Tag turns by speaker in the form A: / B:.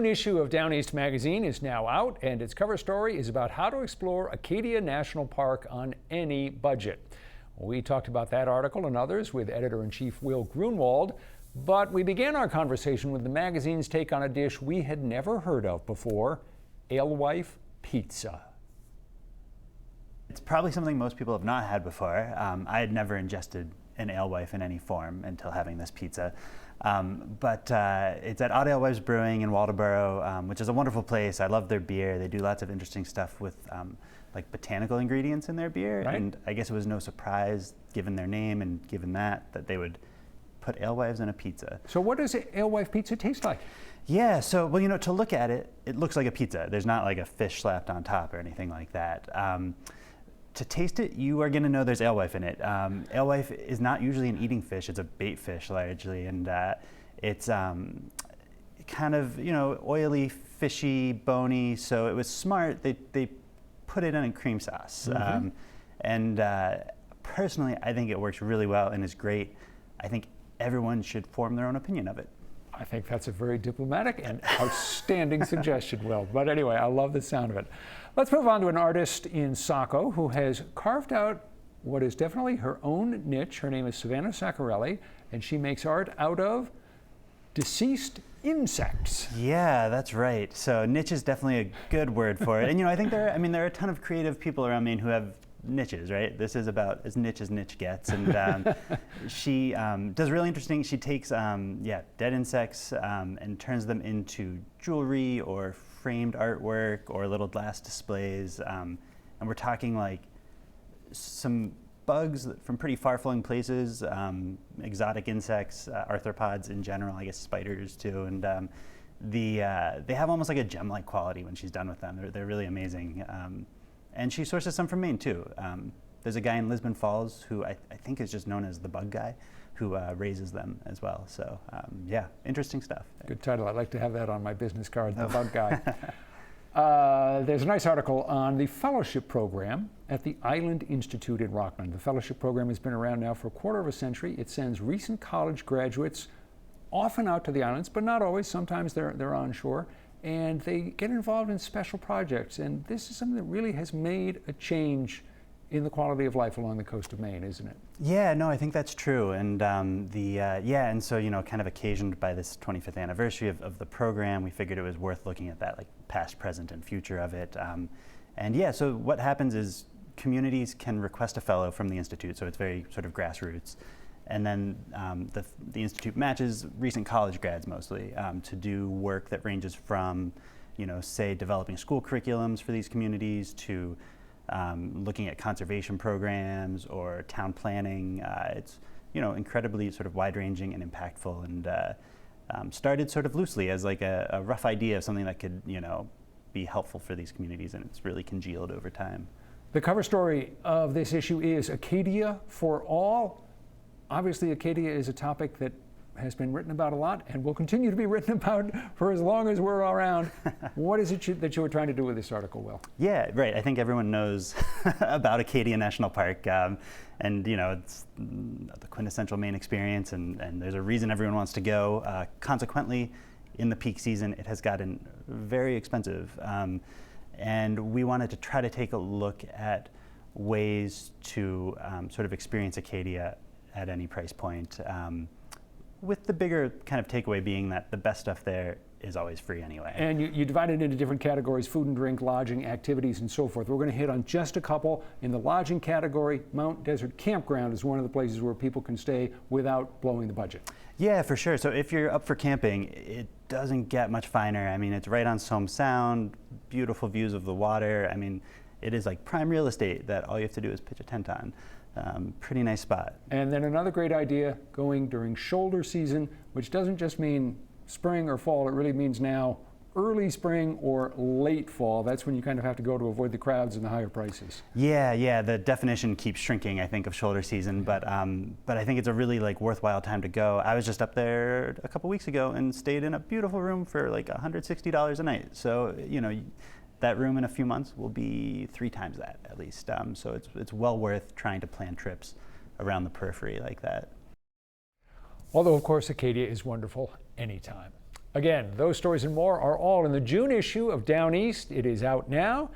A: New issue of Down East magazine is now out, and its cover story is about how to explore Acadia National Park on any budget. We talked about that article and others with editor-in-chief Will Grunwald, but we began our conversation with the magazine's take on a dish we had never heard of before, Alewife pizza.
B: It's probably something most people have not had before. I had never ingested an alewife in any form until having this pizza. But it's at Alewife's Brewing in Waldoboro, which is a wonderful place. I love their beer. They do lots of interesting stuff with like botanical ingredients in their beer.
A: Right.
B: And I guess it was no surprise, given their name and given that they would put alewives in a pizza.
A: So what does Alewife pizza taste like?
B: Yeah, so, well, you know, to look at it, it looks like a pizza. There's not like a fish slapped on top or anything like that. To taste it, you are going to know there's alewife in it. Alewife is not usually an eating fish; it's a bait fish largely, and it's kind of, you know, oily, fishy, bony. So it was smart. They put it in a cream sauce, and personally, I think it works really well and is great. I think everyone should form their own opinion of it.
A: I think that's a very diplomatic and outstanding suggestion, Will. But anyway, I love the sound of it. Let's move on to an artist in Saco who has carved out what is definitely her own niche. Her name is Savannah Saccarelli, and she makes art out of deceased insects.
B: Yeah, that's right. So niche is definitely a good word for it. And, you know, I think there are a ton of creative people around Maine who have niches, right? This is about as niche gets, and she does really interesting. She takes dead insects and turns them into jewelry or framed artwork or little glass displays, and we're talking like some bugs from pretty far-flung places, exotic insects, arthropods in general, I guess spiders too, and they have almost like a gem-like quality when she's done with them. They're really amazing. And she sources some from Maine too. There's a guy in Lisbon Falls who I think is just known as the bug guy, who raises them as well. So yeah, interesting stuff.
A: Good title. I'd like to have that on my business card, the bug guy. There's a nice article on the fellowship program at the Island Institute in Rockland. The fellowship program has been around now for a quarter of a century. It sends recent college graduates often out to the islands, but not always. Sometimes they're onshore. And they get involved in special projects. And this is something that really has made a change in the quality of life along the coast of Maine, isn't it?
B: Yeah, no, I think that's true. And and so, you know, kind of occasioned by this 25th anniversary of the program, we figured it was worth looking at that, like past, present, and future of it. And yeah, so what happens is communities can request a fellow from the Institute, so it's very sort of grassroots. And then the Institute matches recent college grads mostly to do work that ranges from, you know, say developing school curriculums for these communities to looking at conservation programs or town planning. It's, you know, incredibly sort of wide-ranging and impactful, and started sort of loosely as like a rough idea of something that could, you know, be helpful for these communities, and it's really congealed over time.
A: The cover story of this issue is Acadia for All. Obviously, Acadia is a topic that has been written about a lot and will continue to be written about for as long as we're around. What is it that you were trying to do with this article, Will?
B: Yeah, right. I think everyone knows about Acadia National Park, and you know, it's the quintessential Maine experience, and there's a reason everyone wants to go. Consequently, in the peak season, it has gotten very expensive, and we wanted to try to take a look at ways to sort of experience Acadia at any price point, with the bigger kind of takeaway being that the best stuff there is always free anyway.
A: And you divide it into different categories: food and drink, lodging, activities, and so forth. We're going to hit on just a couple. In the lodging category, Mount Desert Campground is one of the places where people can stay without blowing the budget.
B: Yeah, for sure. So if you're up for camping, it doesn't get much finer. I mean, it's right on Somme Sound, beautiful views of the water. I mean, it is like prime real estate that all you have to do is pitch a tent on. Pretty nice spot.
A: And then another great idea, going during shoulder season, which doesn't just mean spring or fall, it really means now early spring or late fall. That's when you kind of have to go to avoid the crowds and the higher prices.
B: Yeah, the definition keeps shrinking, I think, of shoulder season, but I think it's a really like worthwhile time to go. I was just up there a couple weeks ago and stayed in a beautiful room for like $160 a night. So, you know, that room in a few months will be 3 times that at least. So it's well worth trying to plan trips around the periphery like that.
A: Although, of course, Acadia is wonderful anytime. Again, those stories and more are all in the June issue of Down East. It is out now.